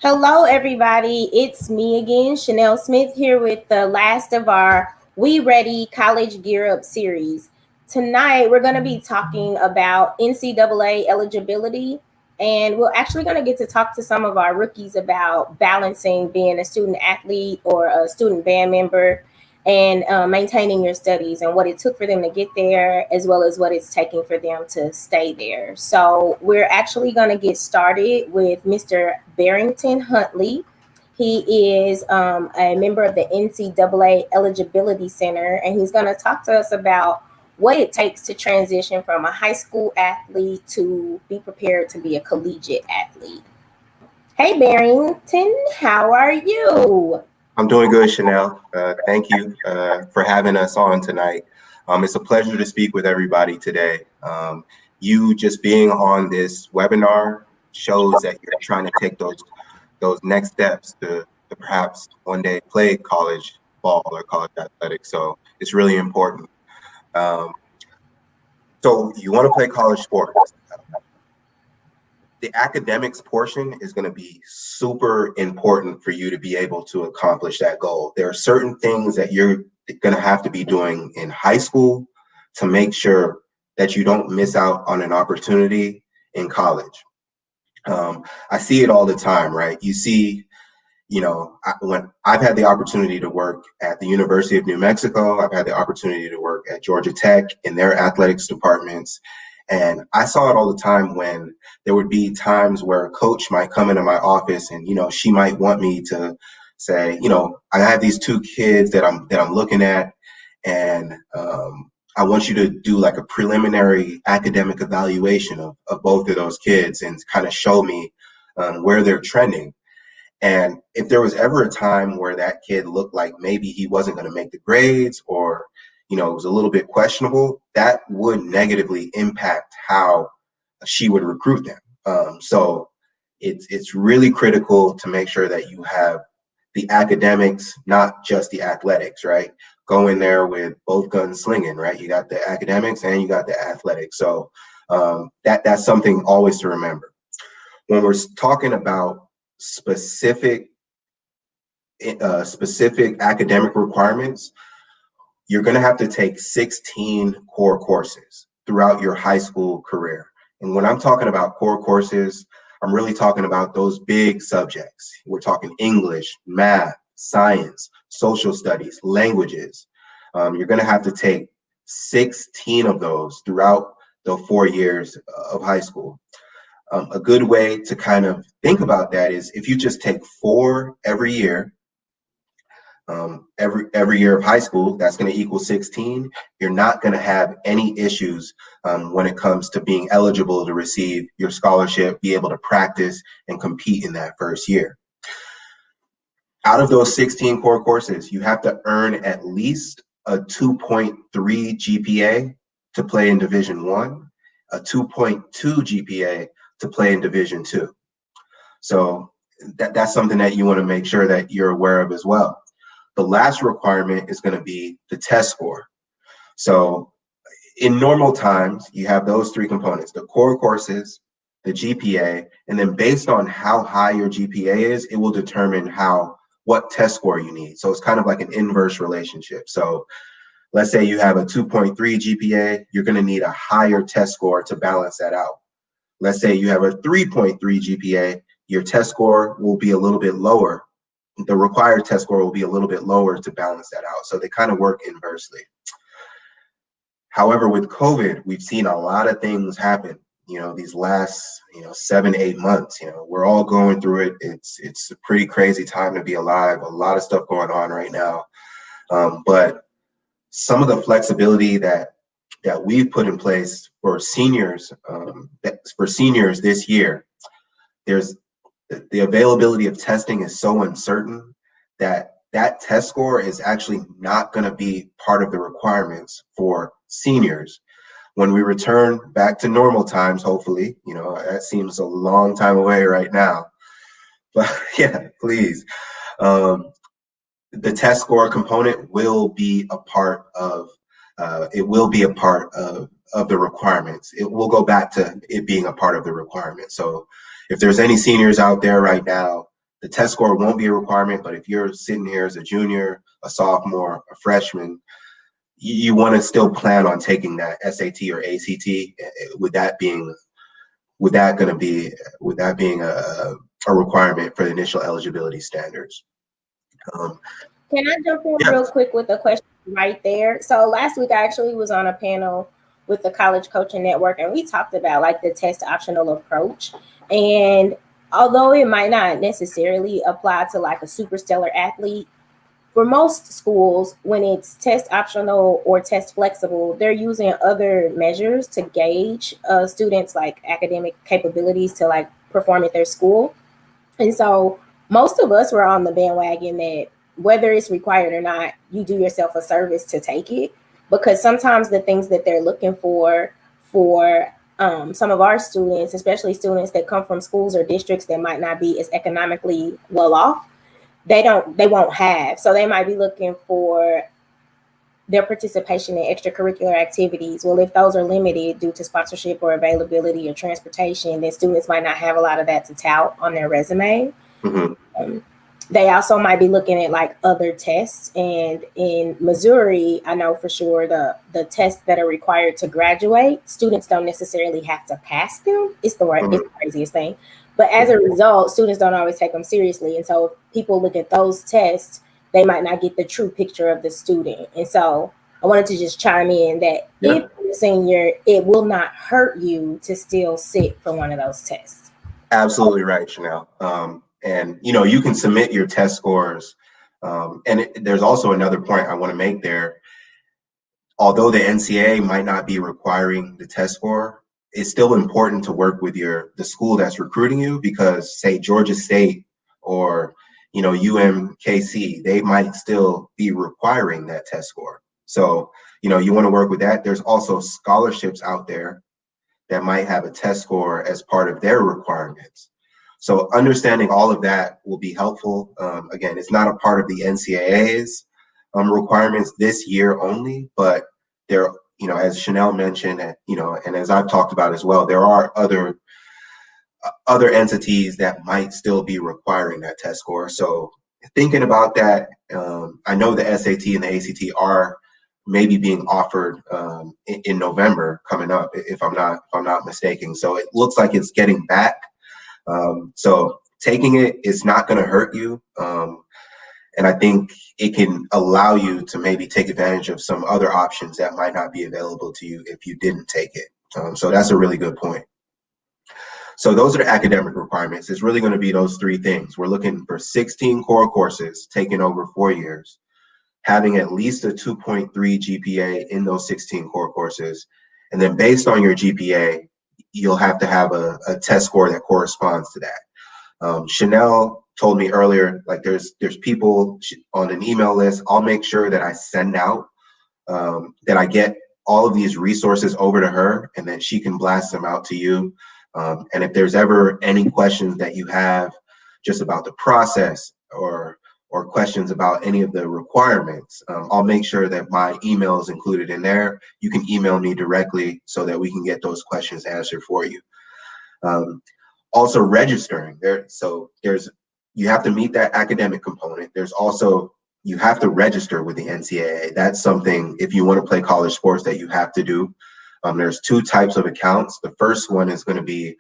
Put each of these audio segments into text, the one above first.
Hello, everybody. It's me again, Chanel Smith, here with the last of our We Ready College Gear Up series. Tonight, we're going to be talking about NCAA eligibility, and we're actually going to get to talk to some of our rookies about balancing being a student athlete or a student band member and maintaining your studies and what it took for them to get there, as well as what it's taking for them to stay there. So we're actually going to get started with Mr. Barrington Huntley. He is a member of the NCAA Eligibility Center, and he's going to talk to us about what it takes to transition from a high school athlete to be prepared to be a collegiate athlete. Hey, Barrington, how are you? I'm doing good, Chanel. Thank you for having us on tonight. It's a pleasure to speak with everybody today. You just being on this webinar shows that you're trying to take those next steps to perhaps one day play college ball or college athletics. So it's really important. So you want to play college sports. The academics portion is going to be super important for you to be able to accomplish that goal. There are certain things that you're going to have to be doing in high school to make sure that you don't miss out on an opportunity in college. I see it all the time, right? You see, when I've had the opportunity to work at the University of New Mexico, I've had the opportunity to work at Georgia Tech in their athletics departments. And I saw it all the time when there would be times where a coach might come into my office and, she might want me to say, I have these two kids that I'm looking at, and I want you to do like a preliminary academic evaluation of both of those kids and kind of show me where they're trending. And if there was ever a time where that kid looked like maybe he wasn't going to make the grades, or it was a little bit questionable, that would negatively impact how she would recruit them. So it's really critical to make sure that you have the academics, not just the athletics, right? Go in there with both guns slinging, right? You got the academics and you got the athletics. So that's something always to remember. When we're talking about specific academic requirements, you're going to have to take 16 core courses throughout your high school career. And when I'm talking about core courses, I'm really talking about those big subjects. We're talking English, math, science, social studies, languages. You're going to have to take 16 of those throughout the 4 years of high school. A good way to kind of think about that is if you just take 4 every year, every year of high school, that's going to equal 16. You're not going to have any issues when it comes to being eligible to receive your scholarship, be able to practice and compete in that first year. Out of those 16 core courses, you have to earn at least a 2.3 GPA to play in Division I, a 2.2 GPA to play in Division II. So that's something that you want to make sure that you're aware of as well. The last requirement is going to be the test score. So in normal times, you have those 3 components: the core courses, the GPA, and then based on how high your GPA is, it will determine what test score you need. So it's kind of like an inverse relationship. So let's say you have a 2.3 GPA, you're going to need a higher test score to balance that out. Let's say you have a 3.3 GPA, your test score will be a little bit lower. The required test score will be a little bit lower to balance that out. So they kind of work inversely. However, with COVID, we've seen a lot of things happen, these last, 7-8 months. We're all going through it. It's a pretty crazy time to be alive. A lot of stuff going on right now. But some of the flexibility that we've put in place for seniors, this year, there's the availability of testing is so uncertain that test score is actually not going to be part of the requirements for seniors. When we return back to normal times, hopefully, that seems a long time away right now, but yeah, please. The test score component will be a part of the requirements. It will go back to it being a part of the requirement. So if there's any seniors out there right now the test score won't be a requirement, but if you're sitting here as a junior, a sophomore, a freshman, you want to still plan on taking that SAT or ACT. With that being a requirement for the initial eligibility standards. Can I jump in Yeah. real quick with a question right there? So last week I actually was on a panel with the College Coaching Network, and we talked about like the test optional approach. And although it might not necessarily apply to like a super stellar athlete, for most schools, when it's test optional or test flexible, they're using other measures to gauge students' like academic capabilities to like perform at their school. And so most of us were on the bandwagon that whether it's required or not, you do yourself a service to take it, because sometimes the things that they're looking for some of our students, especially students that come from schools or districts that might not be as economically well off, they won't have. So they might be looking for their participation in extracurricular activities. Well, if those are limited due to sponsorship or availability or transportation, then students might not have a lot of that to tout on their resume. Mm-hmm. They also might be looking at like other tests. And in Missouri, I know for sure the tests that are required to graduate, students don't necessarily have to pass them. It's the craziest thing. But as a result, students don't always take them seriously. And so if people look at those tests, they might not get the true picture of the student. And so I wanted to just chime in that if you're a senior, it will not hurt you to still sit for one of those tests. Absolutely right, Chanel. And you can submit your test scores. There's also another point I want to make there. Although the NCAA might not be requiring the test score, it's still important to work with the school that's recruiting you, because say Georgia State or UMKC, they might still be requiring that test score. So you want to work with that. There's also scholarships out there that might have a test score as part of their requirements. So understanding all of that will be helpful. Again, it's not a part of the NCAA's requirements this year only, but there, as Chanel mentioned, and as I've talked about as well, there are other entities that might still be requiring that test score. So thinking about that, I know the SAT and the ACT are maybe being offered in November coming up, if I'm not mistaken. So it looks like it's getting back. So taking it is not going to hurt you. And I think it can allow you to maybe take advantage of some other options that might not be available to you if you didn't take it. So that's a really good point. So those are the academic requirements. It's really going to be those three things. We're looking for 16 core courses taken over 4 years, having at least a 2.3 GPA in those 16 core courses. And then based on your GPA, you'll have to have a test score that corresponds to that. Chanel told me earlier, like there's people on an email list. I'll make sure that I send out, that I get all of these resources over to her, and then she can blast them out to you. And if there's ever any questions that you have just about the process or questions about any of the requirements, I'll make sure that my email is included in there. You can email me directly so that we can get those questions answered for you. Also registering there. So you have to meet that academic component. There's also, you have to register with the NCAA. That's something, if you want to play college sports, that you have to do. There's 2 types of accounts. The first one is going to be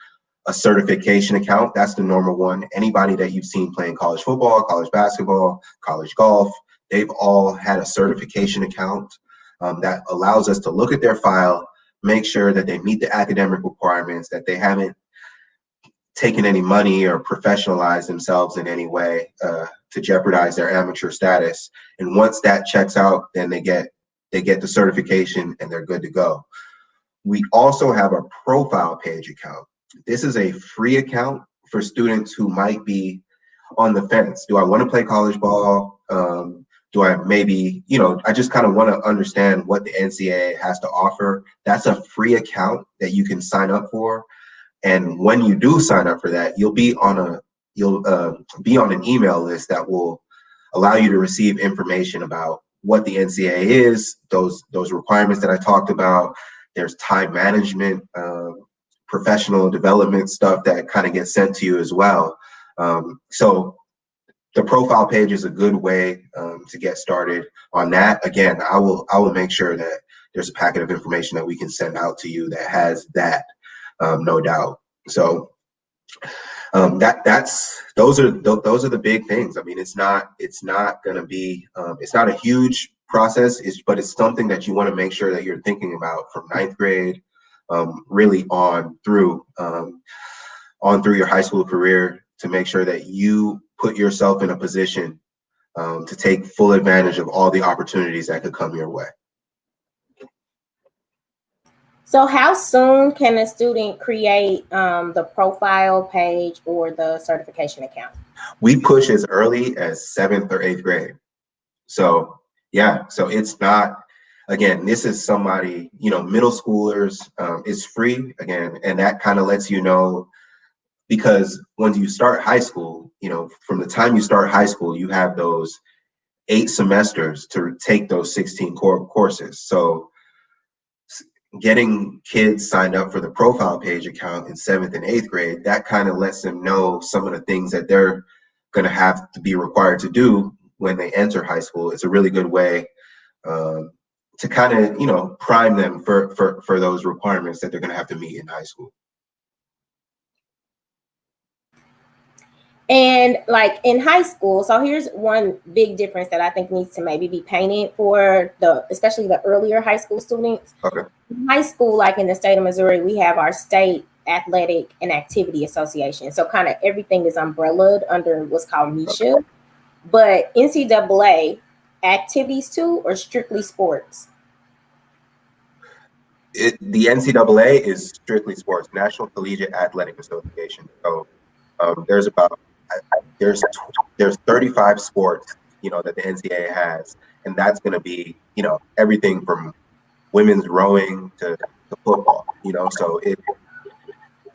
a certification account. That's the normal one. Anybody that you've seen playing college football, college basketball, college golf, they've all had a certification account that allows us to look at their file, make sure that they meet the academic requirements, that they haven't taken any money or professionalized themselves in any way to jeopardize their amateur status. And once that checks out, then they get the certification and they're good to go. We also have a profile page account. This is a free account for students who might be on the fence. Do I want to play college ball? Do I maybe, I just kind of want to understand what the NCAA has to offer. That's a free account that you can sign up for. And when you do sign up for that, you'll be on an email list that will allow you to receive information about what the NCAA is, those requirements that I talked about. There's time management, professional development stuff that kind of gets sent to you as well. So the profile page is a good way to get started on that. Again, I will make sure that there's a packet of information that we can send out to you that has that, no doubt. So those are the big things. I mean, it's not going to be it's not a huge process, but it's something that you want to make sure that you're thinking about from ninth grade really on through your high school career, to make sure that you put yourself in a position to take full advantage of all the opportunities that could come your way. So how soon can a student create the profile page or the certification account? We push as early as 7th or 8th grade. So yeah, so it's not, again, this is somebody, middle schoolers, is free again, and that kind of lets you know, because when you start high school, from the time you start high school, you have those 8 semesters to take those 16 core courses. So getting kids signed up for the profile page account in 7th and 8th grade, that kind of lets them know some of the things that they're going to have to be required to do when they enter high school. It's a really good way to kind of, prime them for those requirements that they're going to have to meet in high school. And like in high school, so here's one big difference that I think needs to maybe be painted for especially the earlier high school students. Okay. In high school, like in the state of Missouri, we have our state athletic and activity association. So kind of everything is umbrellaed under what's called MISHA. Okay. But NCAA, activities too, or strictly sports? The NCAA is strictly sports, National Collegiate Athletic Association. So there's 35 sports, that the NCAA has, and that's going to be, everything from women's rowing to football. So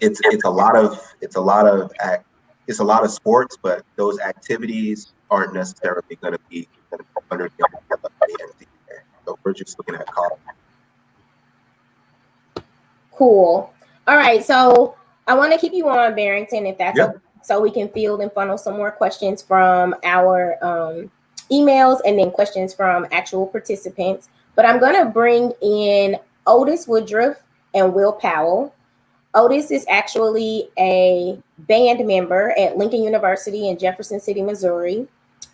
it's a lot of sports, but those activities aren't necessarily going to be under the NCAA. So we're just looking at college. Cool. All right. So I want to keep you on, Barrington, if that's okay, so we can field and funnel some more questions from our emails and then questions from actual participants. But I'm going to bring in Otis Woodruff and Will Powell. Otis is actually a band member at Lincoln University in Jefferson City, Missouri.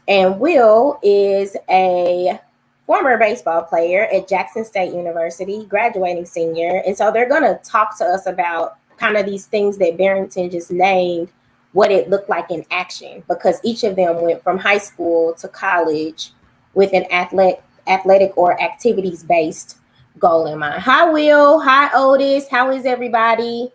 And Will is a former baseball player at Jackson State University, graduating senior. And so they're going to talk to us about kind of these things that Barrington just named, what it looked like in action, because each of them went from high school to college with an athletic or activities-based goal in mind. Hi, Will. Hi, Otis. How is everybody?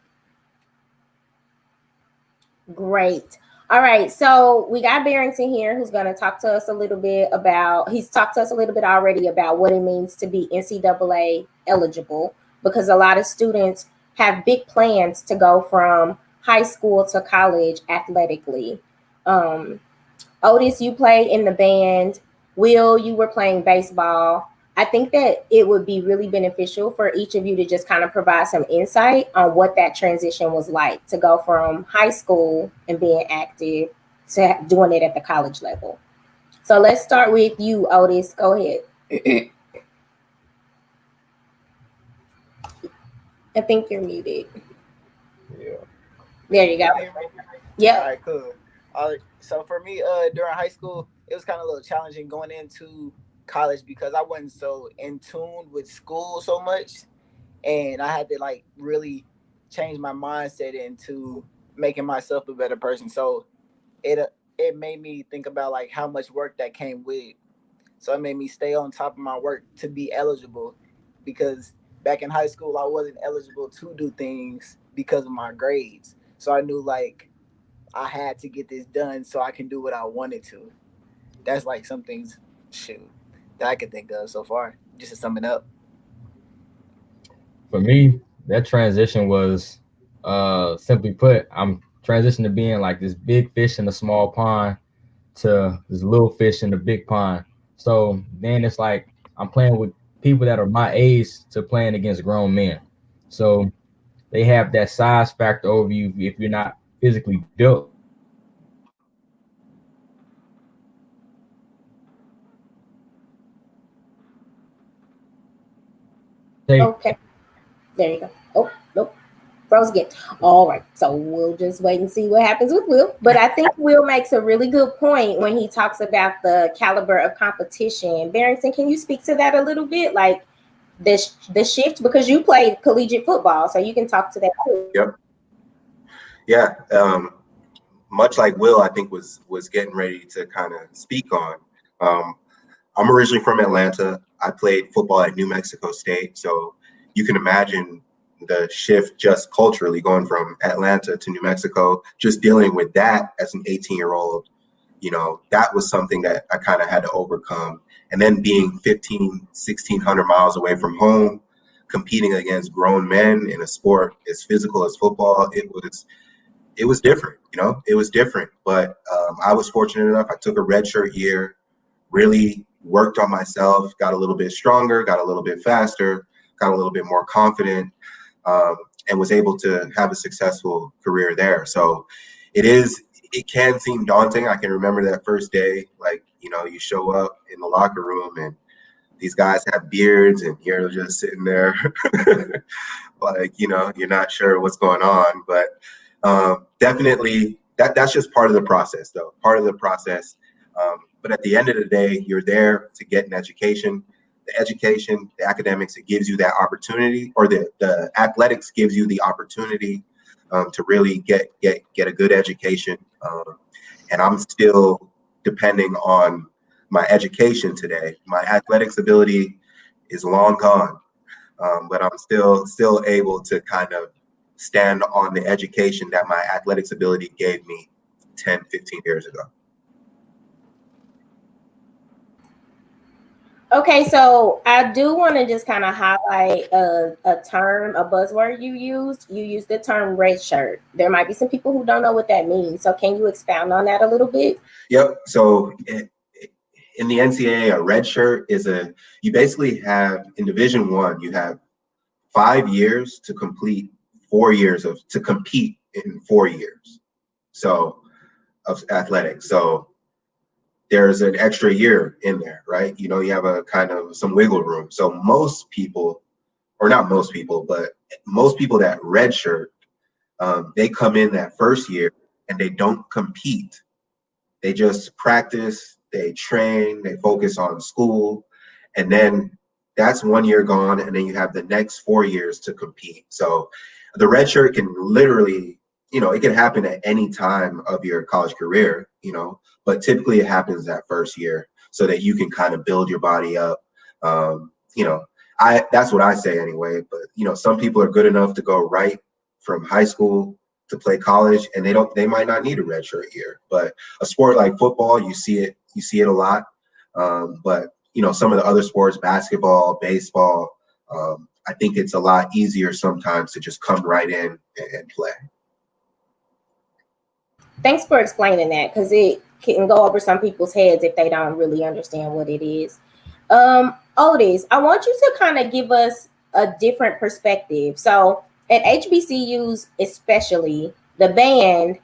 Great. All right. So we got Barrington here, who's going to talk to us a little bit about, he's talked to us a little bit already about what it means to be NCAA eligible, because a lot of students have big plans to go from high school to college athletically. Otis, you played in the band. Will, you were playing baseball. I think that it would be really beneficial for each of you to just kind of provide some insight on what that transition was like to go from high school and being active to doing it at the college level. So let's start with you, Otis. Go ahead. I think you're muted. Yeah. There you go. Yeah. All right, cool. So for me, during high school, it was kind of a little challenging going into college because I wasn't so in tune with school so much, and I had to like really change my mindset into making myself a better person. So it made me think about like how much work that came with it. So it made me stay on top of my work to be eligible, because back in high school I wasn't eligible to do things because of my grades. So I knew like I had to get this done so I can do what I wanted to. That's like some things, that I can think of so far, just to sum it up. For me, that transition was simply put, I'm transitioning to being like this big fish in a small pond to this little fish in the big pond. So then it's like I'm playing with people that are my age to playing against grown men. So they have that size factor over you if you're not physically built Okay, there you go. Oh, nope. Froze again. All right, so we'll just wait and see what happens with Will. But I think Will makes a really good point when he talks about the caliber of competition. Barrington, can you speak to that a little bit? Like the shift, because you played collegiate football, so you can talk to that too. Yep. Yeah. Much like Will, I think was getting ready to kind of speak on. Um, I'm originally from Atlanta. I played football at New Mexico State, so you can imagine the shift just culturally going from Atlanta to New Mexico, just dealing with that as an 18-year-old. That was something that I kind of had to overcome. And then being 1,600 miles away from home, competing against grown men in a sport as physical as football, it was different. It was different. But I was fortunate enough. I took a redshirt year, really worked on myself, got a little bit stronger, got a little bit faster, got a little bit more confident, and was able to have a successful career there. So it can seem daunting. I can remember that first day, like, you show up in the locker room and these guys have beards and you're just sitting there like, you're not sure what's going on. But definitely that's just part of the process, though, part of the process. But at the end of the day, you're there to get an education. The academics, it gives you that opportunity, or the athletics gives you the opportunity to really get a good education. And I'm still depending on my education today. My athletics ability is long gone, but I'm still able to kind of stand on the education that my athletics ability gave me 10, 15 years ago. Okay, so I do want to just kind of highlight a term, a buzzword you used. You used the term red shirt. There might be some people who don't know what that means. So can you expound on that a little bit? Yep. So in the NCAA, a red shirt is you basically have, in Division I, you have 5 years to complete 4 years to compete in 4 years. So of athletics. So there's an extra year in there, right? You have a kind of some wiggle room. So most people, or not most people, but most people that redshirt, they come in that first year and they don't compete. They just practice, they train, they focus on school, and then that's 1 year gone, and then you have the next 4 years to compete. So the redshirt can literally, it can happen at any time of your college career, but typically it happens that first year so that you can kind of build your body up. That's what I say anyway, but some people are good enough to go right from high school to play college, and they might not need a redshirt year. But a sport like football, you see it a lot. But some of the other sports, basketball, baseball, I think it's a lot easier sometimes to just come right in and play. Thanks for explaining that, because it can go over some people's heads if they don't really understand what it is. Otis, I want you to kind of give us a different perspective. So at HBCUs, especially, the band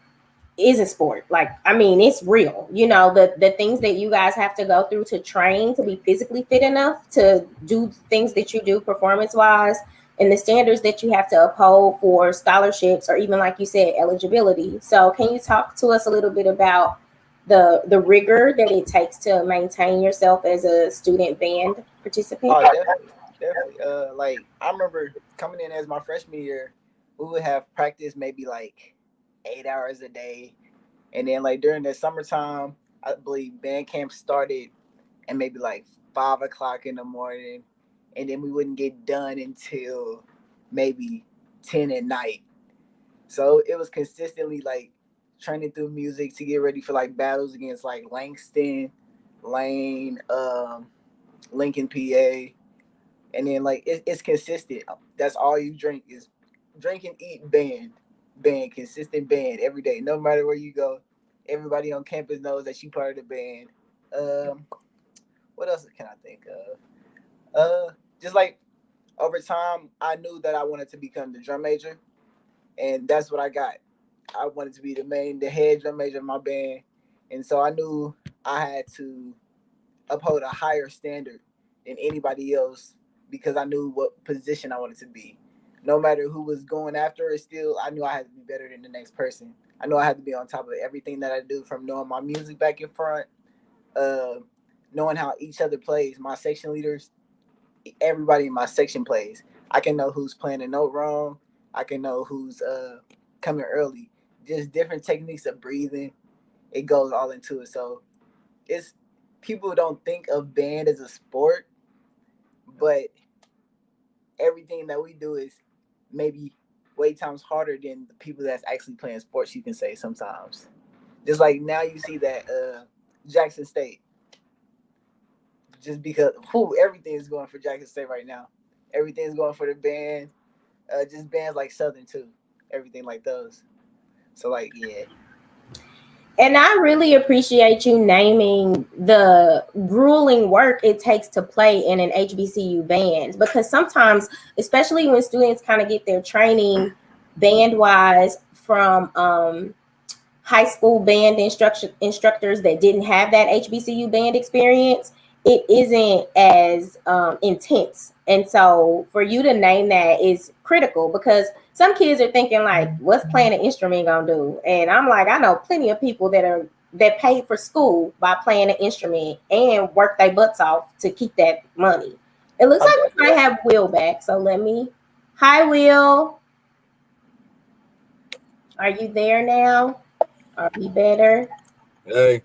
is a sport. Like, I mean, it's real. The things that you guys have to go through to train to be physically fit enough to do things that you do performance-wise, and the standards that you have to uphold for scholarships, or even, like you said, eligibility. So can you talk to us a little bit about the rigor that it takes to maintain yourself as a student band participant? Oh, definitely. Like, I remember coming in as my freshman year, we would have practice maybe like 8 hours a day, and then like during the summertime, I believe band camp started at maybe like 5 o'clock in the morning, and then we wouldn't get done until maybe 10 at night. So it was consistently like training through music to get ready for like battles against like Langston, Lane, Lincoln, PA, and then like it's consistent. That's all you drink is drink and eat band, consistent band every day, no matter where you go. Everybody on campus knows that you part of the band. What else can I think of? Just like over time, I knew that I wanted to become the drum major, and that's what I got. I wanted to be the head drum major of my band, and so I knew I had to uphold a higher standard than anybody else because I knew what position I wanted to be. No matter who was going after it, still I knew I had to be better than the next person. I knew I had to be on top of everything that I do, from knowing my music back in front, uh, knowing how each other plays, my section leaders, everybody in my section plays. I can know who's playing a note wrong. I can know who's coming early. Just different techniques of breathing. It goes all into it. So it's people don't think of band as a sport, but everything that we do is maybe way times harder than the people that's actually playing sports, you can say sometimes. Just like now you see that Jackson State, just because everything is going for Jackson State right now. Everything's going for the band. Just bands like Southern too. Everything like those. So like, yeah. And I really appreciate you naming the grueling work it takes to play in an HBCU band, because sometimes, especially when students kind of get their training band-wise from high school band instructors that didn't have that HBCU band experience, it isn't as intense. And so for you to name that is critical, because some kids are thinking like, what's playing an instrument gonna do? And I'm like, I know plenty of people that paid for school by playing an instrument and work their butts off to keep that money. It looks like we might have Will back. So hi Will. Are you there now? Are we better? Hey.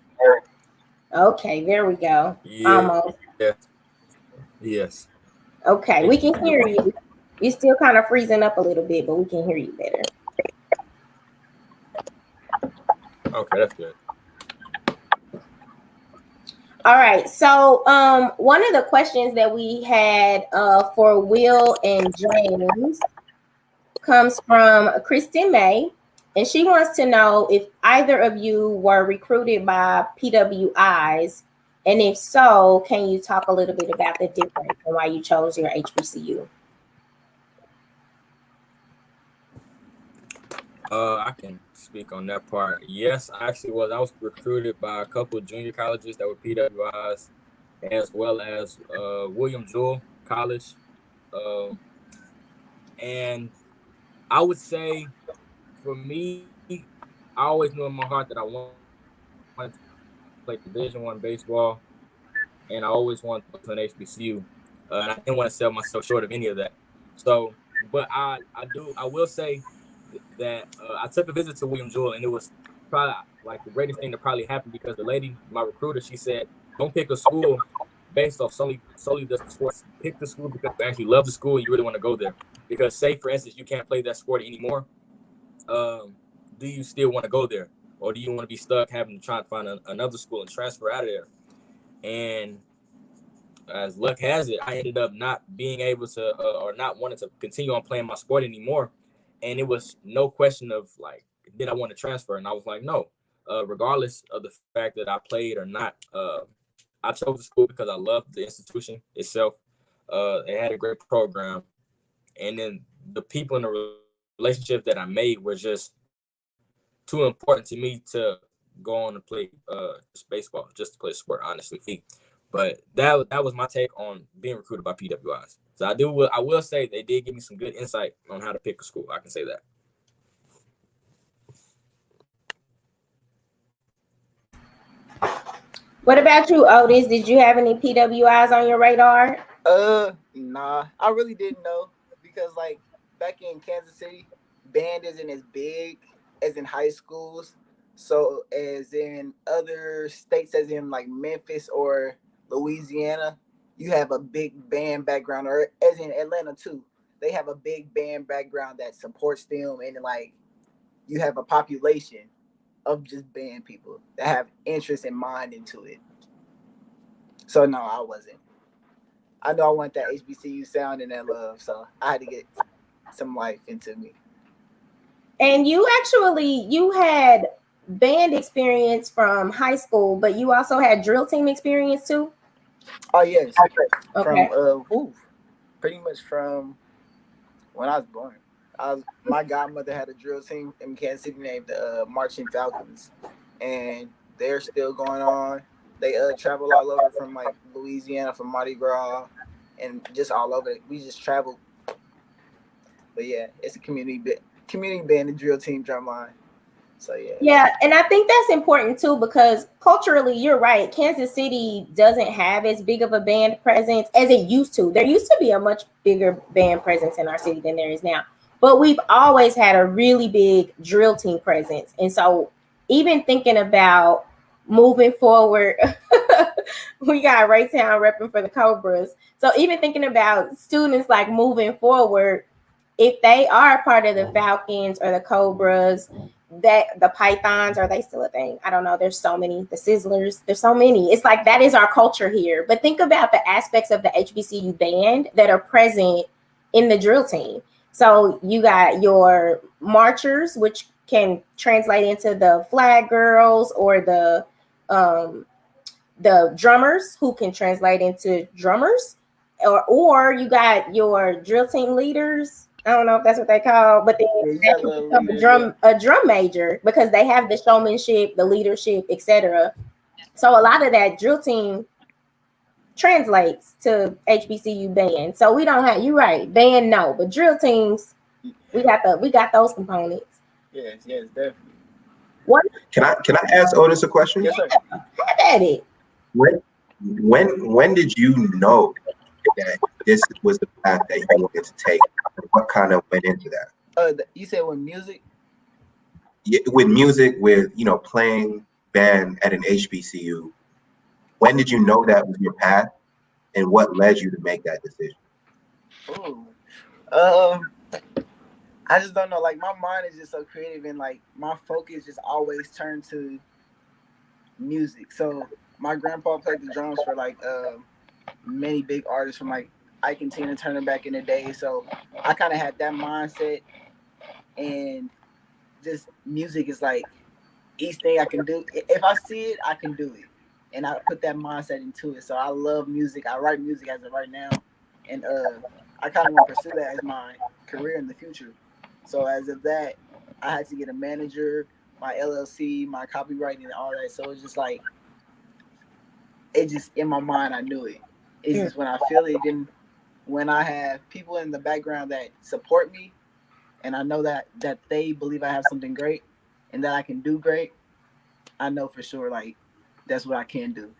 Okay, there we go. Yeah. Almost. Yeah. Yes. Okay, we can hear you. You're still kind of freezing up a little bit, but we can hear you better. Okay, that's good. All right. So one of the questions that we had for Will and James comes from Kristen May. And she wants to know if either of you were recruited by PWIs, and if so, can you talk a little bit about the difference and why you chose your HBCU? I can speak on that part. Yes, I actually was. I was recruited by a couple of junior colleges that were PWIs, as well as William Jewell College. And I would say, for me, I always knew in my heart that I wanted to play Division I baseball, and I always wanted to go to an HBCU, and I didn't want to sell myself short of any of that. So, but I will say that I took a visit to William Jewell, and it was probably like the greatest thing that probably happened, because the lady, my recruiter, she said, "Don't pick a school based off solely the sports. Pick the school because you actually love the school and you really want to go there. Because say, for instance, you can't play that sport anymore. Do you still want to go there, or do you want to be stuck having to try to find another school and transfer out of there?" And as luck has it, I ended up not being able to or not wanting to continue on playing my sport anymore. And it was no question of like, did I want to transfer? And I was like, no. Regardless of the fact that I played or not, I chose the school because I loved the institution itself. It had a great program. And then the people in the relationship that I made were just too important to me to go on to play baseball, just to play sport, honestly. But that was my take on being recruited by PWIs. So I will say they did give me some good insight on how to pick a school. I can say that. What about you, Otis? Did you have any PWIs on your radar? Nah, I really didn't know, because like back in Kansas City, band isn't as big as in high schools. So as in other states, as in like Memphis or Louisiana, you have a big band background, or as in Atlanta too, they have a big band background that supports them, and like you have a population of just band people that have interest and mind into it. So no, I wasn't. I know I want that HBCU sound and that love, so I had to get some life into me. And you had band experience from high school, but you also had drill team experience too? Oh yes. Okay. From pretty much from when I was born. My godmother had a drill team in Kansas City named the Marching Falcons, and they're still going on. They travel all over from like Louisiana for Mardi Gras, and just all over. We just traveled. But yeah, it's a community band and drill team drumline. So yeah. Yeah, and I think that's important too, because culturally, you're right. Kansas City doesn't have as big of a band presence as it used to. There used to be a much bigger band presence in our city than there is now. But we've always had a really big drill team presence. And so even thinking about moving forward, we got Raytown repping for the Cobras. So even thinking about students like moving forward, if they are part of the Falcons or the Cobras, that the Pythons, are they still a thing? I don't know. There's so many. The Sizzlers, there's so many. It's like that is our culture here. But think about the aspects of the HBCU band that are present in the drill team. So you got your marchers, which can translate into the flag girls, or the drummers, who can translate into drummers, or you got your drill team leaders. I don't know if that's what they call, but then they can become a drum major because they have the showmanship, the leadership, etc. So a lot of that drill team translates to HBCU band. So we don't have, you're right, band no, but drill teams, we got those components. Yes, definitely. What Can I ask Otis a question? Yes, sir. Have at it. When did you know that this was the path that you wanted to take? What kind of went into that? You said with music? Yeah, with music, with playing band at an HBCU. When did you know that was your path, and what led you to make that decision? I just don't know. Like, my mind is just so creative, and like my focus just always turned to music. So my grandpa played the drums for like many big artists, from like Ike and Tina Turner back in the day. So I kind of had that mindset, and just music is like each thing I can do. If I see it, I can do it, and I put that mindset into it. So I love music. I write music as of right now, and I kind of want to pursue that as my career in the future. So as of that, I had to get a manager, my LLC, my copywriting, and all that. So it's just like, it just in my mind, I knew it. It's just when I feel it, then when I have people in the background that support me, and I know that they believe I have something great and that I can do great, I know for sure, like, that's what I can do.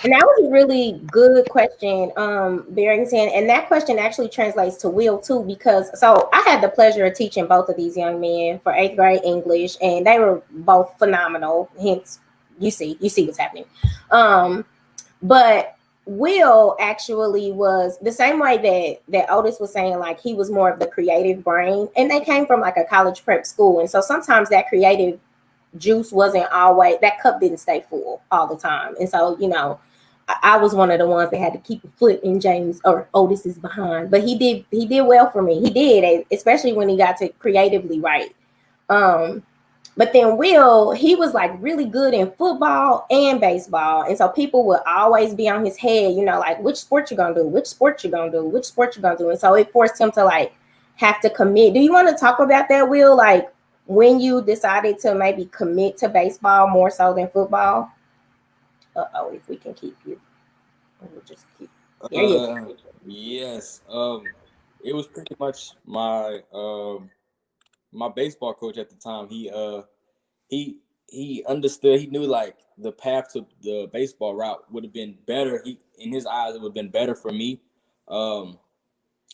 And that was a really good question, Barrington. And that question actually translates to Will too, because so I had the pleasure of teaching both of these young men for 8th grade English, and they were both phenomenal. Hence, you see what's happening. But Will actually was the same way that Otis was saying, like he was more of the creative brain, and they came from like a college prep school. And so sometimes that creative juice wasn't always, that cup didn't stay full all the time. And so, I was one of the ones that had to keep a foot in James or Otis's behind, but he did well for me. He did, especially when he got to creatively write. But then Will, he was like really good in football and baseball. And so people would always be on his head, like, which sport you gonna do? Which sport you gonna do? Which sport you gonna do? And so it forced him to like have to commit. Do you want to talk about that, Will? Like when you decided to maybe commit to baseball more so than football? If we can keep you. We'll just keep. Yes. It was pretty much my my baseball coach at the time. He understood. He knew like the path to the baseball route would have been better. In his eyes, it would have been better for me. And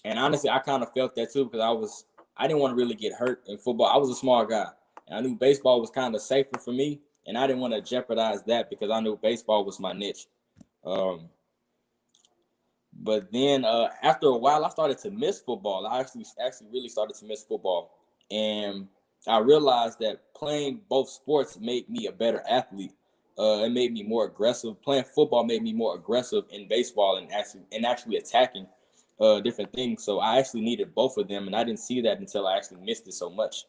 honestly, I kind of felt that too, because I didn't want to really get hurt in football. I was a small guy, and I knew baseball was kind of safer for me, and I didn't want to jeopardize that because I knew baseball was my niche. But then after a while, I started to miss football. I actually really started to miss football. And I realized that playing both sports made me a better athlete. It made me more aggressive. Playing football made me more aggressive in baseball and actually attacking different things. So I actually needed both of them, and I didn't see that until I actually missed it so much.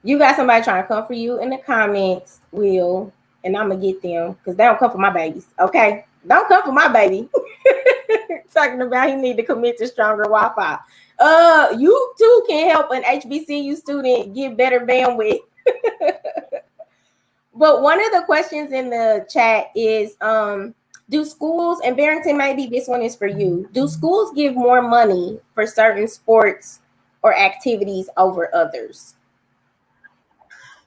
You got somebody trying to come for you in the comments, Will, and I'm gonna get them because they don't come for my babies. Okay, don't come for my baby. Talking about he need to commit to stronger Wi-Fi. You too can help an HBCU student get better bandwidth. But one of the questions in the chat is, do schools, and Barrington, maybe this one is for you, do schools give more money for certain sports or activities over others?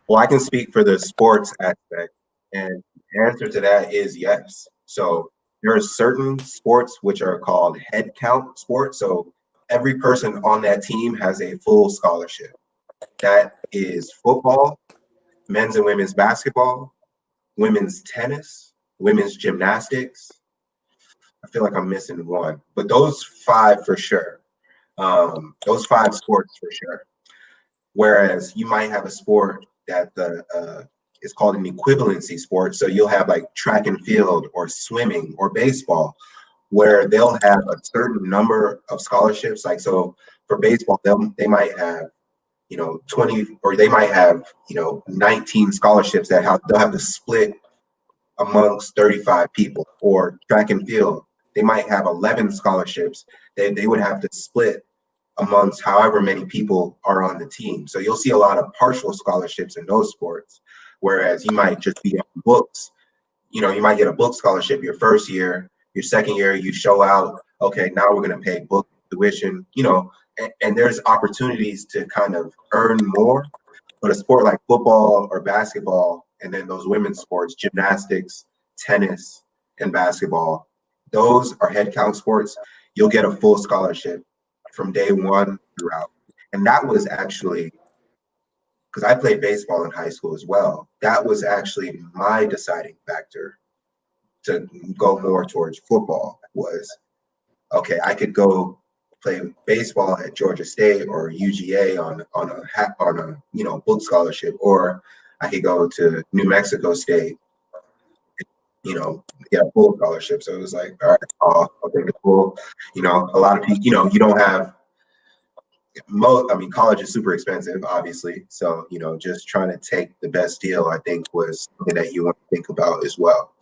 Well, I can speak for the sports aspect, and the answer to that is yes. So there are certain sports which are called head count sports. So every person on that team has a full scholarship. That is football, men's and women's basketball, women's tennis, women's gymnastics. I feel like I'm missing one, but those five for sure. Those five sports for sure. Whereas you might have a sport that is called an equivalency sport. So you'll have like track and field or swimming or baseball, where they'll have a certain number of scholarships. Like, so for baseball, they might have, 20, or they might have, 19 scholarships that they'll have to split amongst 35 people. Or track and field, they might have 11 scholarships that they would have to split amongst however many people are on the team. So you'll see a lot of partial scholarships in those sports, whereas you might just be on books. You might get a book scholarship your first year, your second year, you show out, okay, now we're going to pay book tuition, and there's opportunities to kind of earn more. But a sport like football or basketball, and then those women's sports, gymnastics, tennis, and basketball, those are head count sports. You'll get a full scholarship from day one throughout. And that was actually, because I played baseball in high school as well, that was actually my deciding factor to go more towards football. Was, okay, I could go play baseball at Georgia State or UGA on a book scholarship, or I could go to New Mexico State, get a full scholarship. So it was like, all right, I'll take the full. A lot of people, you don't have college is super expensive, obviously. So, just trying to take the best deal, I think, was something that you want to think about as well.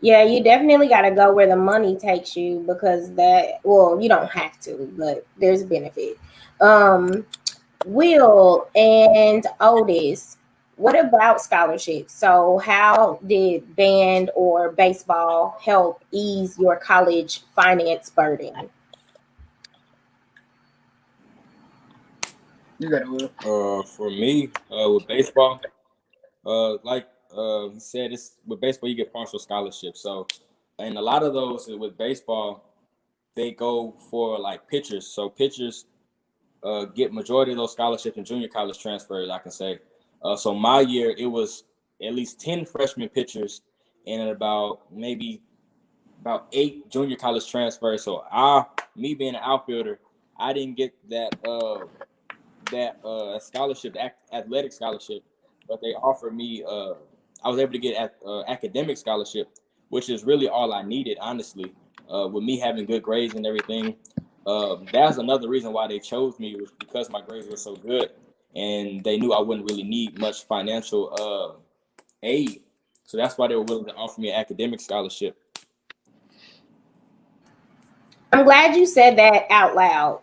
Yeah, you definitely got to go where the money takes you, because you don't have to, but there's a benefit. Will and Otis, what about scholarships? So how did band or baseball help ease your college finance burden? You got it, Will. For me, with baseball, like he said, it's with baseball you get partial scholarships. So, and a lot of those with baseball, they go for like pitchers. So pitchers get majority of those scholarships and junior college transfers, I can say. So my year, it was at least 10 freshman pitchers and about 8 junior college transfers. So me being an outfielder, I didn't get that scholarship, athletic scholarship, but they offered me. I was able to get academic scholarship, which is really all I needed, honestly. With me having good grades and everything, that's another reason why they chose me, was because my grades were so good, and they knew I wouldn't really need much financial aid. So that's why they were willing to offer me an academic scholarship. I'm glad you said that out loud,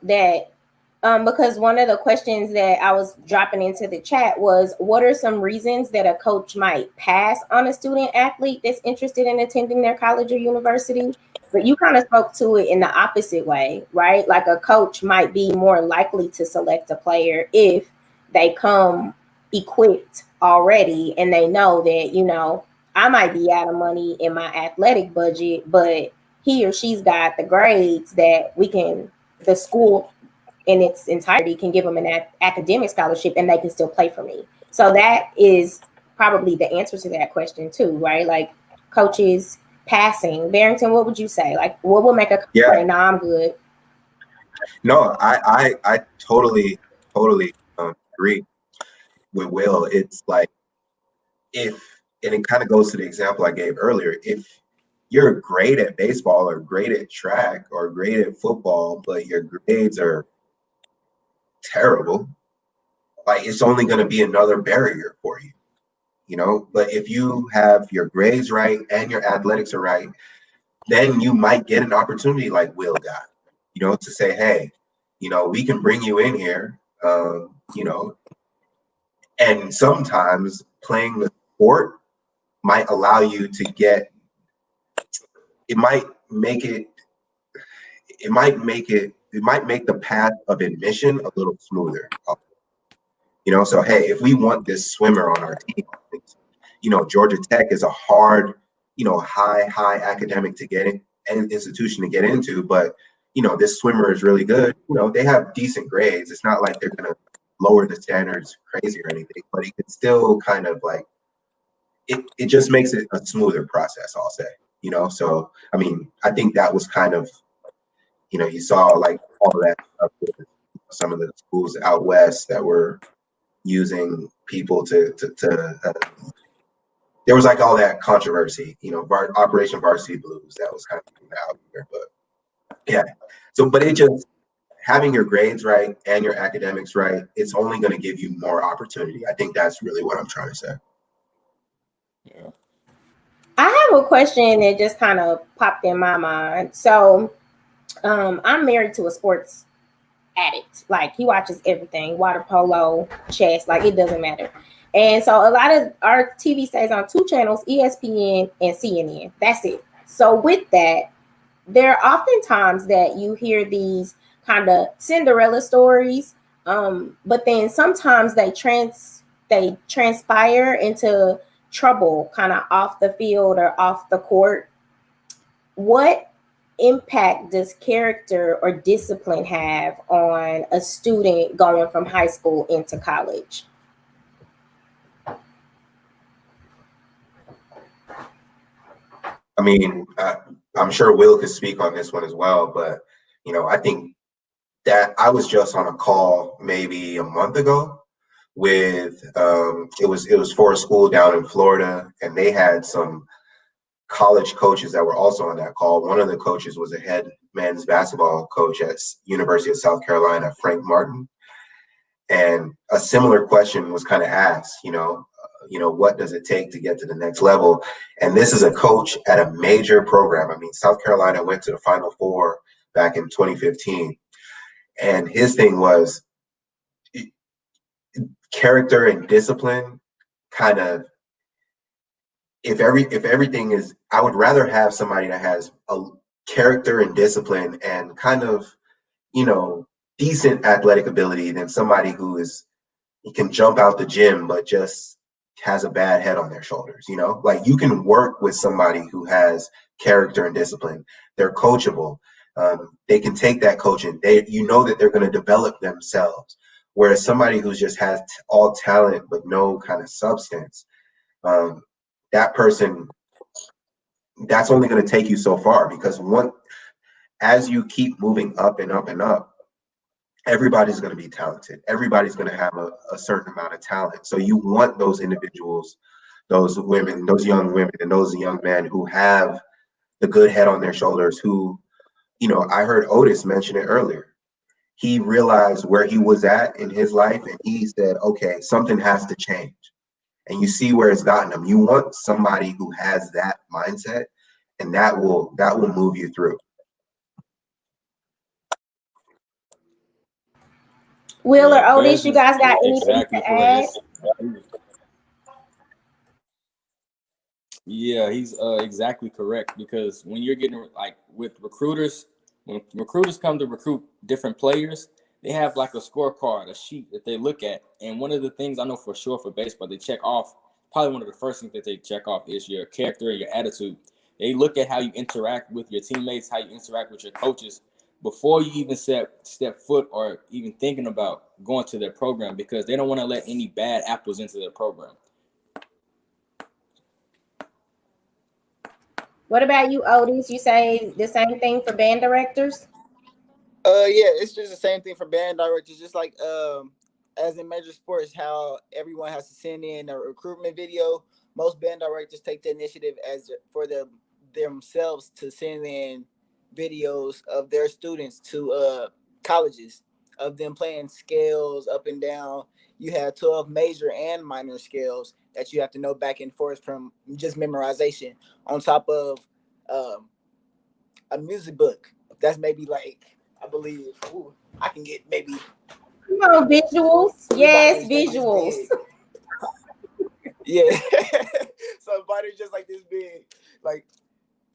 because one of the questions that I was dropping into the chat was, what are some reasons that a coach might pass on a student athlete that's interested in attending their college or university? But you kind of spoke to it in the opposite way, right? Like a coach might be more likely to select a player if they come equipped already and they know that, I might be out of money in my athletic budget, but he or she's got the grades that the school in its entirety can give them an academic scholarship and they can still play for me. So that is probably the answer to that question too, right? Like coaches passing. Barrington, what would you say? Like, what will make a coach say, "No, I'm good"? No, I totally agree with Will. It's like, and it kind of goes to the example I gave earlier. If you're great at baseball or great at track or great at football, but your grades are terrible, like, it's only going to be another barrier for you, But if you have your grades right and your athletics are right, then you might get an opportunity like Will got, to say, hey, we can bring you in here, And sometimes playing the sport might allow you to get, it might make it, it might make the path of admission a little smoother. So hey, if we want this swimmer on our team, Georgia Tech is a hard, high academic to get in, an institution to get into, but this swimmer is really good. They have decent grades. It's not like they're gonna lower the standards crazy or anything, but it could still kind of like it just makes it a smoother process, I'll say. So I mean, I think that was kind of, you saw like all of that stuff with some of the schools out west that were using people to there was like all that controversy, Operation Varsity Blues, that was kind of out there. But yeah, but it just, having your grades right and your academics right, it's only going to give you more opportunity. I think that's really what I'm trying to say. Yeah. I have a question that just kind of popped in my mind. So I'm married to a sports addict. Like, he watches everything, water polo, chess, like it doesn't matter. And so a lot of our TV stays on two channels, ESPN and CNN. That's it. So with that, there are often times that you hear these kind of Cinderella stories, but then sometimes they transpire into trouble kind of off the field or off the court. What impact does character or discipline have on a student going from high school into college? I mean, I'm sure Will could speak on this one as well, but I think that I was just on a call maybe a month ago with it was for a school down in Florida, and they had some college coaches that were also on that call. One of the coaches was a head men's basketball coach at University of South Carolina, Frank Martin, and a similar question was kind of asked. What does it take to get to the next level? And this is a coach at a major program. I mean, South Carolina went to the Final Four back in 2015, and his thing was character and discipline. Kind of, if everything is, I would rather have somebody that has a character and discipline and kind of, decent athletic ability than somebody who he can jump out the gym but just has a bad head on their shoulders. Like, you can work with somebody who has character and discipline. They're coachable. They can take that coaching. That they're going to develop themselves. Whereas somebody who just has all talent but no kind of substance, that person, that's only going to take you so far, because as you keep moving up and up and up, everybody's going to be talented. Everybody's going to have a certain amount of talent. So you want those individuals, those women, those young women, and those young men who have the good head on their shoulders, who, I heard Otis mention it earlier. He realized where he was at in his life, and he said, okay, something has to change. And you see where it's gotten him. You want somebody who has that mindset, and that will move you through. Will or Otis, you guys got anything to add? Yeah, he's exactly correct, because when you're getting, like, with recruiters, when recruiters come to recruit different players, they have like a scorecard, a sheet that they look at. And one of the things I know for sure for baseball, they check off, probably one of the first things that they check off is your character and your attitude. They look at how you interact with your teammates, how you interact with your coaches before you even step foot or even thinking about going to their program, because they don't want to let any bad apples into their program. What about you, Otis? You say the same thing for band directors? Yeah, it's just the same thing for band directors. Just like as in major sports, how everyone has to send in a recruitment video. Most band directors take the initiative for themselves to send in videos of their students to colleges, of them playing scales up and down. You have 12 major and minor scales that you have to know back and forth from just memorization, on top of a music book. That's maybe like, I believe, I can get maybe. Come on, visuals. Yes, visuals. Yeah. So Barter's just like this big, like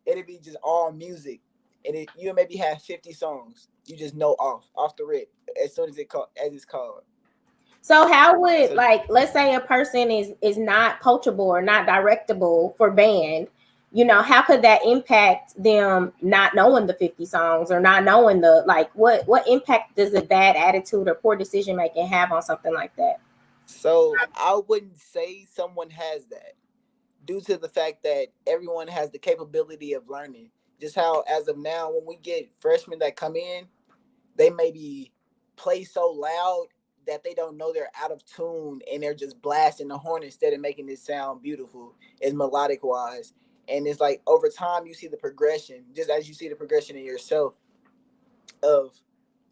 it'd be just all music, and you maybe have 50 songs. You just know off the rip as soon as it's called. So how would, So like, let's say a person is not coachable or not directable for band, how could that impact them not knowing the 50 songs or not knowing the, like, what impact does a bad attitude or poor decision making have on something like that? So I wouldn't say someone has that, due to the fact that everyone has the capability of learning. Just how, as of now, when we get freshmen that come in, they maybe play so loud that they don't know they're out of tune and they're just blasting the horn instead of making it sound beautiful and melodic wise. And it's like over time you see the progression, just as you see the progression in yourself of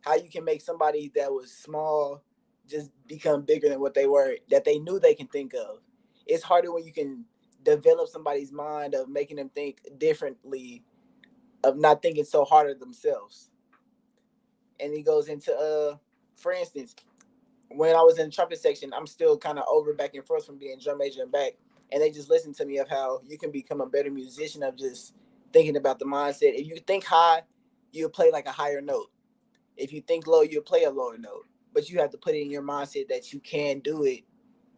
how you can make somebody that was small just become bigger than what they were, that they knew they can think of. It's harder when you can develop somebody's mind of making them think differently, of not thinking so hard of themselves. And he goes into for instance, when I was in the trumpet section, I'm still kind of over back and forth from being drum major and back, and they just listened to me of how you can become a better musician of just thinking about the mindset. If you think high, you'll play like a higher note. If you think low, you'll play a lower note. But you have to put it in your mindset that you can do it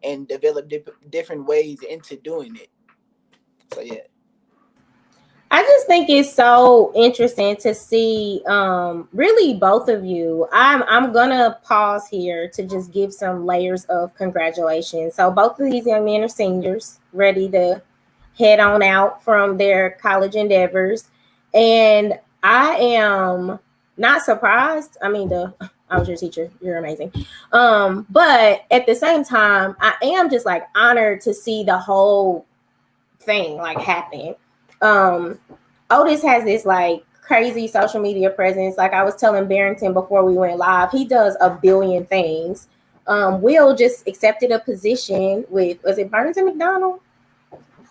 and develop different ways into doing it. So yeah. I just think it's so interesting to see really both of you. I'm gonna pause here to just give some layers of congratulations. So both of these young men are seniors, ready to head on out from their college endeavors. And I am not surprised. I mean, I was your teacher, you're amazing. But at the same time, I am just like honored to see the whole thing like happen. Otis has this like crazy social media presence. Like I was telling Barrington before we went live, he does a billion things. Will just accepted a position with, was it Burns and McDonald?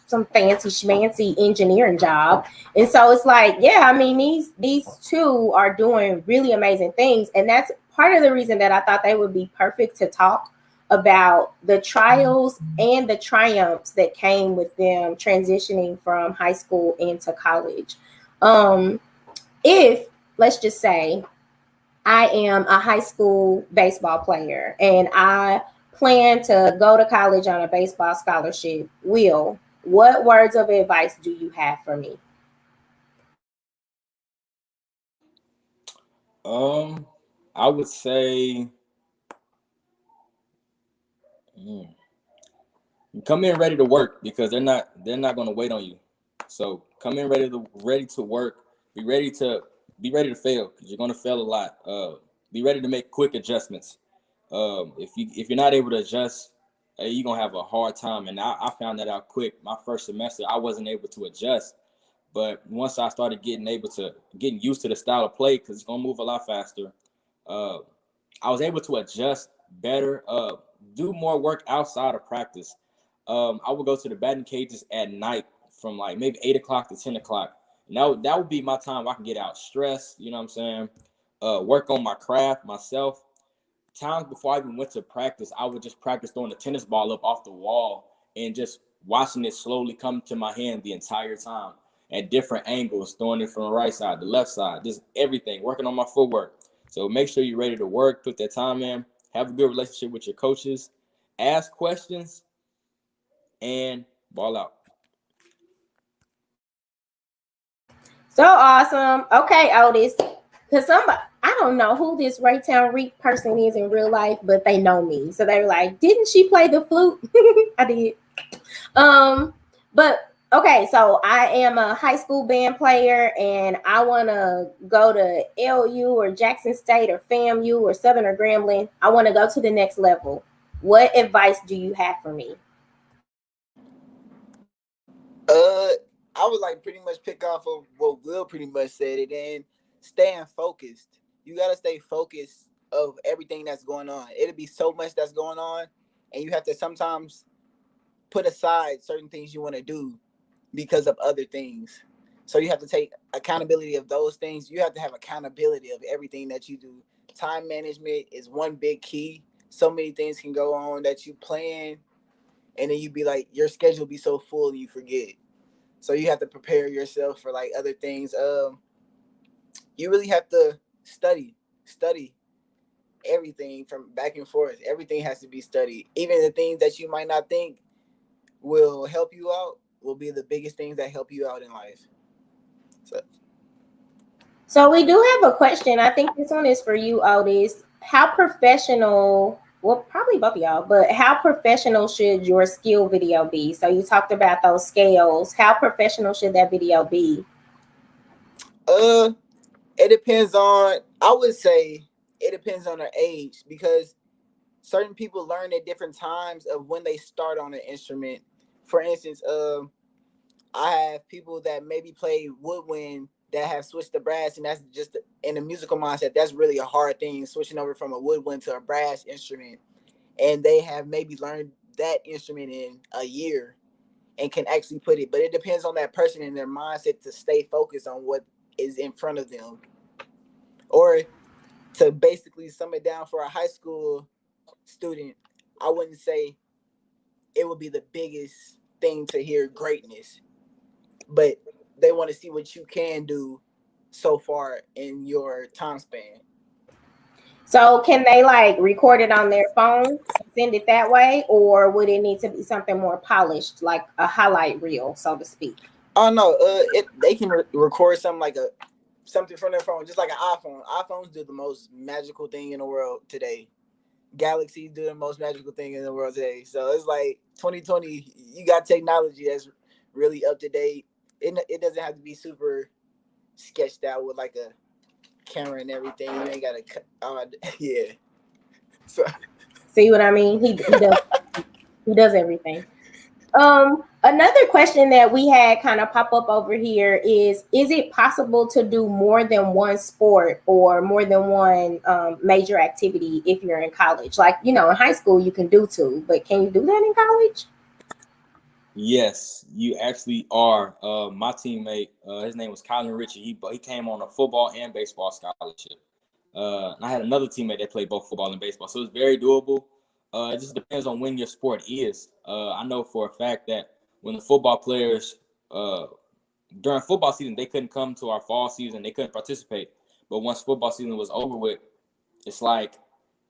Some fancy schmancy engineering job. And so it's like, yeah, I mean, these two are doing really amazing things. And that's part of the reason that I thought they would be perfect to talk about the trials and the triumphs that came with them transitioning from high school into college. If, let's just say, I am a high school baseball player and I plan to go to college on a baseball scholarship, Will, what words of advice do you have for me? I would say come in ready to work, because they're not going to wait on you. So come in ready to work. Be ready to fail, because you're going to fail a lot. Be ready to make quick adjustments. If you're not able to adjust, you're gonna have a hard time. And I found that out quick. My first semester, I wasn't able to adjust. But once I started getting used to the style of play, because it's gonna move a lot faster, I was able to adjust better, do more work outside of practice. I would go to the batting cages at night from like maybe 8 o'clock to 10 o'clock. And that would be my time where I can get out stress, you know what I'm saying? Work on my craft myself. Times before I even went to practice, I would just practice throwing the tennis ball up off the wall and just watching it slowly come to my hand the entire time at different angles, throwing it from the right side, the left side, just everything, working on my footwork. So make sure you're ready to work, put that time in, have a good relationship with your coaches, ask questions, and ball out. So awesome. Okay, Otis. Because somebody, I don't know who this Raytown Reek person is in real life, but they know me. So they were like, didn't she play the flute? I did. But okay, so I am a high school band player and I want to go to LU or Jackson State or FAMU or Southern or Grambling. I want to go to the next level. What advice do you have for me? I would like pretty much pick off of what Will pretty much said it, and staying focused. You gotta stay focused of everything that's going on. It'll be so much that's going on, and you have to sometimes put aside certain things you want to do because of other things. So you have to take accountability of those things. You have to have accountability of everything that you do. Time management is one big key. So many things can go on that you plan, and then you be like, your schedule be so full you forget. So you have to prepare yourself for like other things. You really have to study everything from back and forth. Everything has to be studied. Even the things that you might not think will help you out will be the biggest things that help you out in life. So we do have a question. I think this one is for you, Otis. How professional, well, probably both of y'all, but how professional should your skill video be? So you talked about those scales. How professional should that video be? It depends on, I would say it depends on their age, because certain people learn at different times of when they start on an instrument. For instance, I have people that maybe play woodwind that have switched to brass, and that's just in a musical mindset. That's really a hard thing, switching over from a woodwind to a brass instrument. And they have maybe learned that instrument in a year and can actually put it. But it depends on that person and their mindset to stay focused on what is in front of them. Or to basically sum it down for a high school student, I wouldn't say it would be the biggest thing to hear greatness, but they want to see what you can do so far in your time span. So can they like record it on their phone, send it that way, or would it need to be something more polished, like a highlight reel, so to speak? Oh no, they can record something like something from their phone, just like an iPhone. iPhones do the most magical thing in the world today. Galaxies do the most magical thing in the world today. So it's like 2020, you got technology that's really up to date. It doesn't have to be super sketched out with like a camera and everything. You ain't gotta yeah. So See what I mean? He does everything. Another question that we had kind of pop up over here is it possible to do more than one sport or more than one major activity if you're in college? Like, in high school you can do two, but can you do that in college? Yes, you actually are. My teammate, his name was Colin Ritchie. He came on a football and baseball scholarship. And I had another teammate that played both football and baseball, so it's very doable. It just depends on when your sport is. I know for a fact that when the football players during football season, they couldn't come to our fall season, they couldn't participate. But once football season was over with, it's like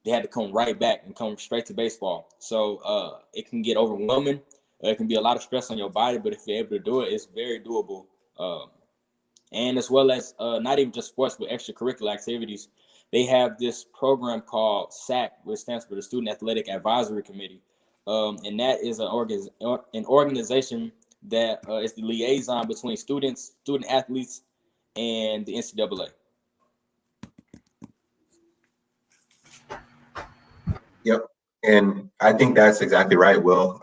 they had to come right back and come straight to baseball. So it can get overwhelming. It can be a lot of stress on your body, but if you're able to do it, it's very doable. And as well as not even just sports, but extracurricular activities. They have this program called SAC, which stands for the Student Athletic Advisory Committee. And that is an organization that is the liaison between students, student athletes, and the NCAA. Yep. And I think that's exactly right, Will.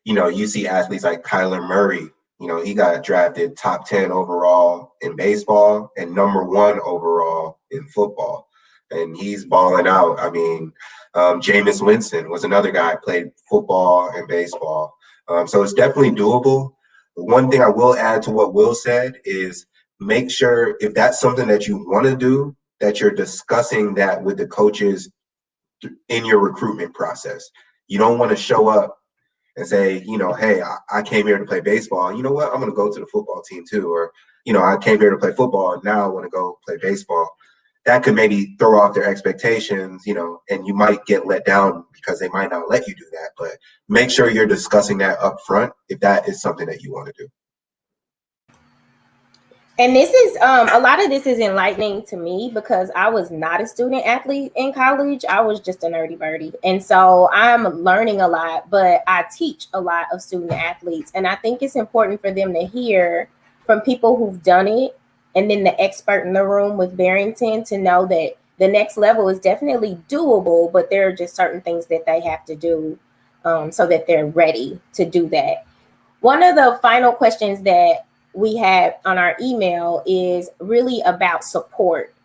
You see athletes like Kyler Murray, he got drafted top 10 overall in baseball and number 1 overall in football. And he's balling out. I mean, Jameis Winston was another guy, played football and baseball. So it's definitely doable. The one thing I will add to what Will said is make sure if that's something that you want to do, that you're discussing that with the coaches in your recruitment process. You don't want to show up and say, hey, I came here to play baseball. You know what? I'm going to go to the football team too. Or, I came here to play football and now I want to go play baseball. That could maybe throw off their expectations, and you might get let down because they might not let you do that. But make sure you're discussing that up front if that is something that you want to do. And this is a lot of this is enlightening to me because I was not a student athlete in college. I was just a nerdy birdie. And so I'm learning a lot, but I teach a lot of student athletes. And I think it's important for them to hear from people who've done it and then the expert in the room with Barrington to know that the next level is definitely doable, but there are just certain things that they have to do so that they're ready to do that. One of the final questions that we have on our email is really about support.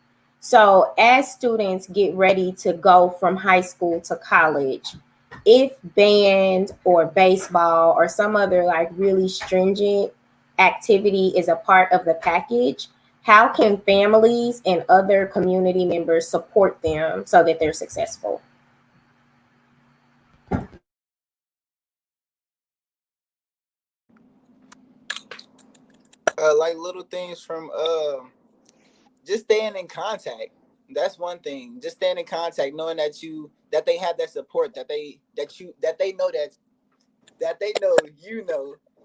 So as students get ready to go from high school to college, if band or baseball or some other like really stringent activity is a part of the package, how can families and other community members support them so that they're successful? Like little things from just staying in contact. That's one thing. Just staying in contact, knowing that they have that support, that they know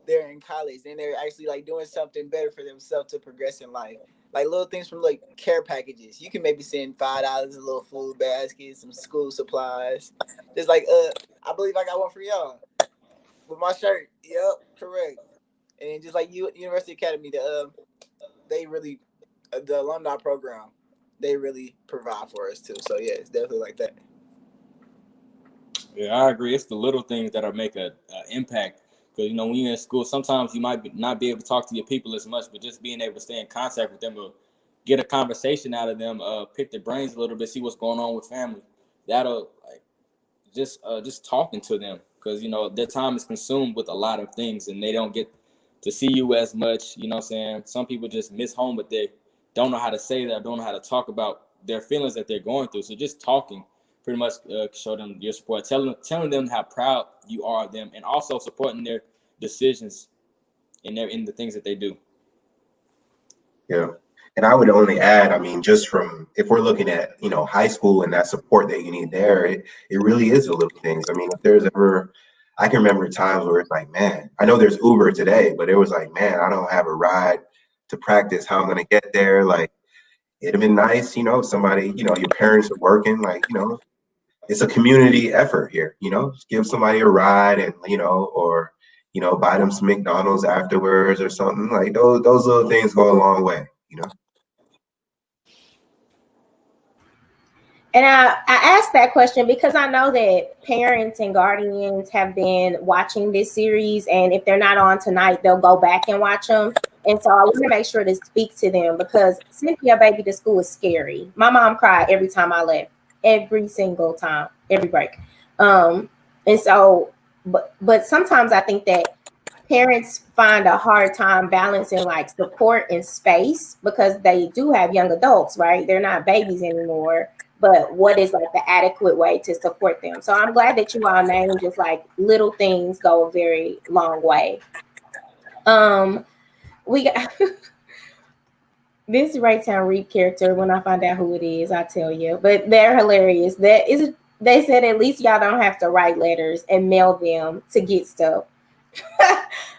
they're in college and they're actually like doing something better for themselves to progress in life. Like little things from like care packages. You can maybe send $5, a little food basket, some school supplies. Just like I believe I got one for y'all with my shirt. Yep, correct. And just like University Academy, they really the alumni program, they really provide for us too. So yeah, it's definitely like that. Yeah, I agree. It's the little things that are make a impact. Because when you're in school, sometimes you might not be able to talk to your people as much, but just being able to stay in contact with them or get a conversation out of them, pick their brains a little bit, see what's going on with family. That'll like just talking to them, because their time is consumed with a lot of things and they don't get to see you as much. You know what I'm saying? Some people just miss home, but they don't know how to say that, don't know how to talk about their feelings that they're going through. So just talking pretty much show them your support, telling them how proud you are of them, and also supporting their decisions in the things that they do. Yeah. And I would only add, I mean, just from, if we're looking at, high school and that support that you need there, it really is the little things. I mean, if there's ever, I can remember times where it's like, man, I know there's Uber today, but it was like, man, I don't have a ride to practice how I'm going to get there. Like, it'd have been nice, somebody, your parents are working, like, it's a community effort here, just give somebody a ride and, or, buy them some McDonald's afterwards or something. Like those little things go a long way, And I asked that question because I know that parents and guardians have been watching this series, and if they're not on tonight, they'll go back and watch them. And so I want to make sure to speak to them, because sending your baby to school is scary. My mom cried every time I left, every single time, every break. And so, but sometimes I think that parents find a hard time balancing like support and space, because they do have young adults, right? They're not babies anymore. But what is like the adequate way to support them? So I'm glad that you all named just like little things go a very long way. We got this Raytown Reap character. When I find out who it is, I'll tell you. But they're hilarious. They said at least y'all don't have to write letters and mail them to get stuff.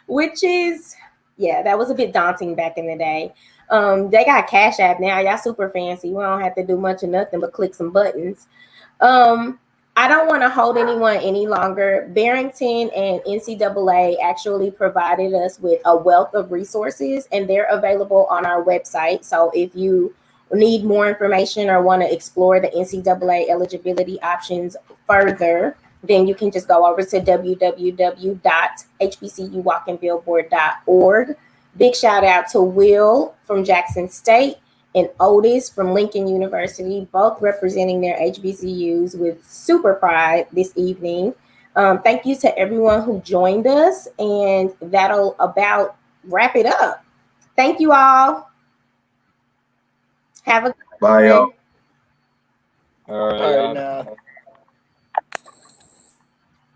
Which is, yeah, that was a bit daunting back in the day. They got Cash App now. Y'all super fancy. We don't have to do much of nothing but click some buttons. I don't want to hold anyone any longer. Barrington and NCAA actually provided us with a wealth of resources, and they're available on our website. So if you need more information or want to explore the NCAA eligibility options further, then you can just go over to www.hbcuwalkingbillboard.org. Big shout out to Will from Jackson State and Otis from Lincoln University, both representing their HBCUs with super pride this evening. Thank you to everyone who joined us, and that'll about wrap it up. Thank you all. Have a good Bye, y'all. All right. Now.